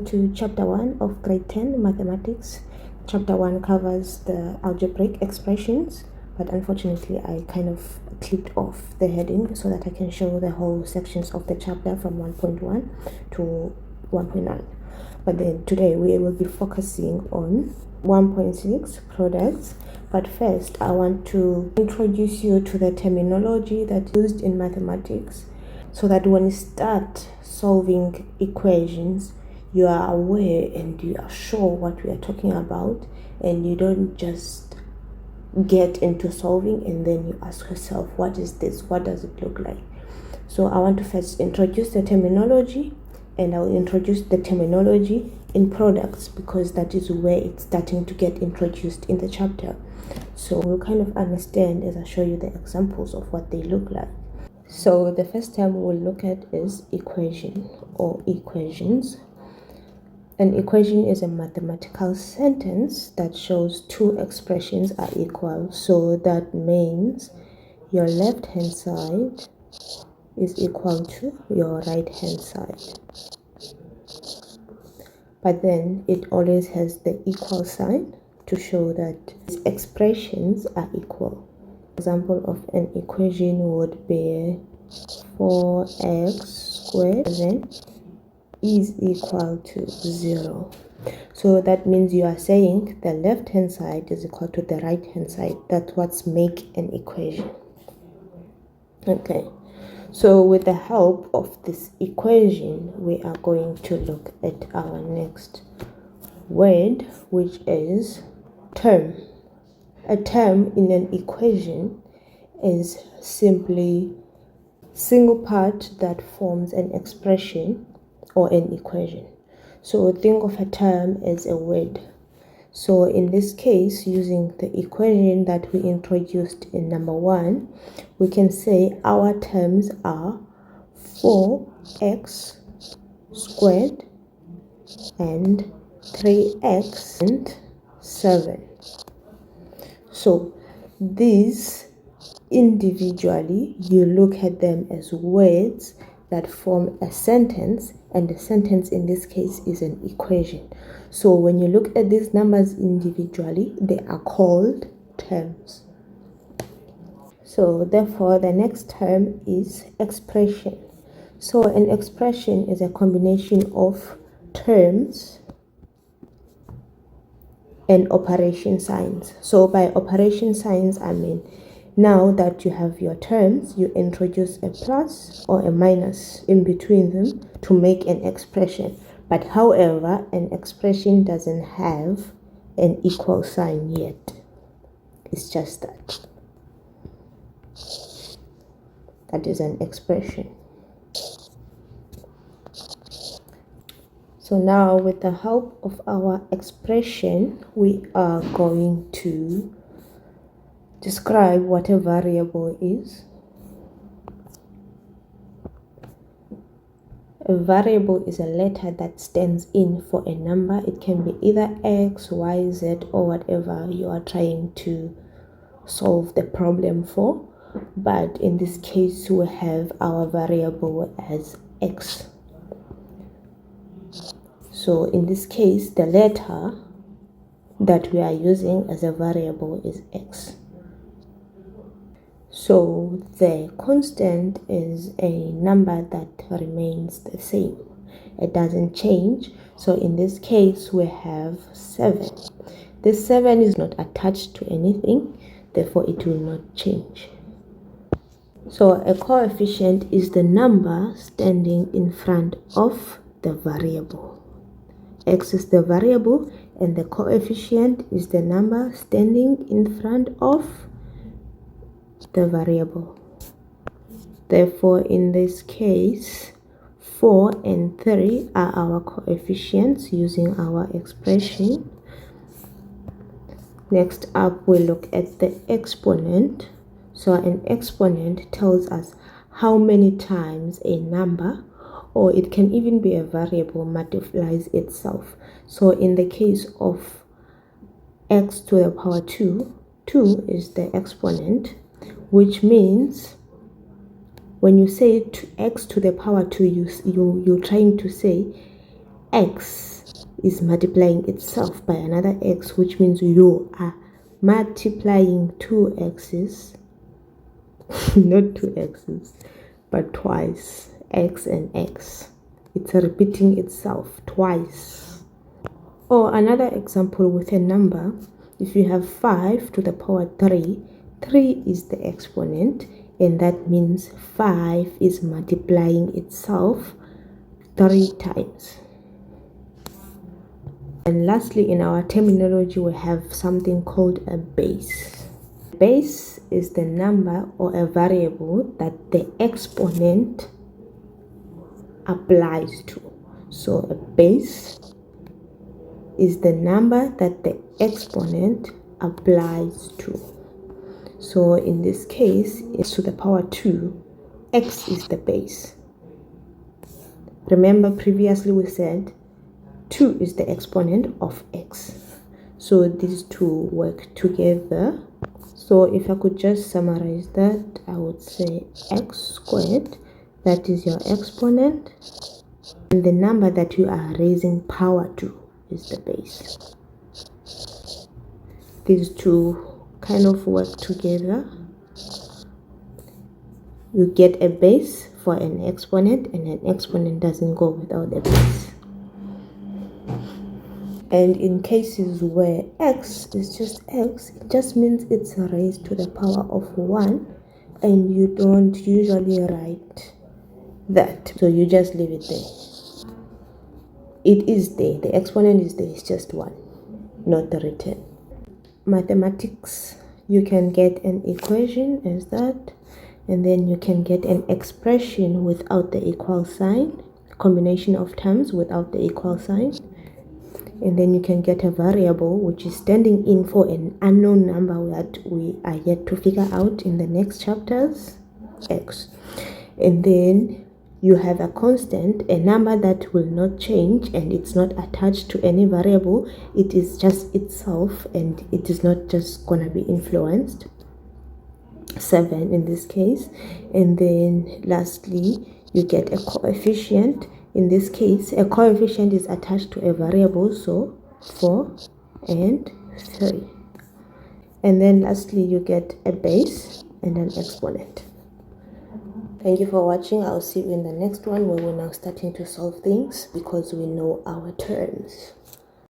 to chapter 1 of grade 10 mathematics. Chapter 1 covers the algebraic expressions, but unfortunately I kind of clipped off the heading so that I can show the whole sections of the chapter from 1.1 to 1.9. But then today we will be focusing on 1.6 products. But first I want to introduce you to the terminology that's used in mathematics, so that when you start solving equations, you are aware and you are sure what we are talking about, and you don't just get into solving and then you ask yourself, what is this? What does it look like? So I want to first introduce the terminology, and I will introduce the terminology in products because that is where it's starting to get introduced in the chapter. So we'll kind of understand as I show you the examples of what they look like. So the first term we'll look at is equation or equations. An equation is a mathematical sentence that shows two expressions are equal. So that means your left hand side is equal to your right hand side. But then it always has the equal sign to show that these expressions are equal. Example of an equation would be 4x squared then is equal to 0. So that means you are saying the left hand side is equal to the right hand side. That's what's make an equation. Okay, so with the help of this equation we are going to look at our next word, which is term. A term in an equation is simply single part that forms an expression or an equation. So think of a term as a word. So in this case, using the equation that we introduced in number 1, we can say our terms are 4x squared and 3x and 7. So these individually, you look at them as words that form a sentence, and the sentence in this case is an equation. So when you look at these numbers individually, they are called terms. So therefore the next term is expression. So an expression is a combination of terms and operation signs. So by operation signs I mean, now that you have your terms, you introduce a plus or a minus in between them to make an expression. But however, an expression doesn't have an equal sign yet. It's just that. That is an expression. So now with the help of our expression, we are going to describe what a variable is. A variable is a letter that stands in for a number. It can be either X, Y, Z, or whatever you are trying to solve the problem for. But in this case, we have our variable as X. So in this case, the letter that we are using as a variable is X. So the constant is a number that remains the same. It doesn't change. So in this case, we have 7. This 7 is not attached to anything, therefore it will not change. So a coefficient is the number standing in front of the variable. X is the variable and the coefficient is the number standing in front of the variable. Therefore, in this case, 4 and 3 are our coefficients using our expression. Next up, we look at the exponent. So an exponent tells us how many times a number, or it can even be a variable, multiplies itself. So in the case of x to the power 2, 2 is the exponent, which means when you say x to the power 2, you're trying to say x is multiplying itself by another x, which means you are multiplying two x's, not two x's, but twice, x and x. It's repeating itself twice. Or another example with a number, if you have 5 to the power 3, 3 is the exponent, and that means 5 is multiplying itself 3 times. And lastly, in our terminology, we have something called a base. Base is the number or a variable that the exponent applies to. So a base is the number that the exponent applies to. So in this case, it's to the power 2, x is the base. Remember previously we said 2 is the exponent of x. So these two work together. So if I could just summarize that, I would say x squared, that is your exponent, and the number that you are raising power to is the base. These two kind of work together. You get a base for an exponent, and an exponent doesn't go without a base. And in cases where x is just x, it just means it's raised to the power of 1, and you don't usually write that, so you just leave it there. It is there, the exponent is there, it's just 1, not the return. Mathematics, you can get an equation as that, and then you can get an expression without the equal sign, combination of terms without the equal sign, and then you can get a variable which is standing in for an unknown number that we are yet to figure out in the next chapters, x. And then you have a constant, a number that will not change, and it's not attached to any variable, it is just itself, and it is not just gonna be influenced, 7 in this case. And then lastly, you get a coefficient. In this case, a coefficient is attached to a variable, so 4 and 3. And then lastly, you get a base and an exponent. Thank you for watching. I'll see you in the next one, where we're now starting to solve things because we know our terms.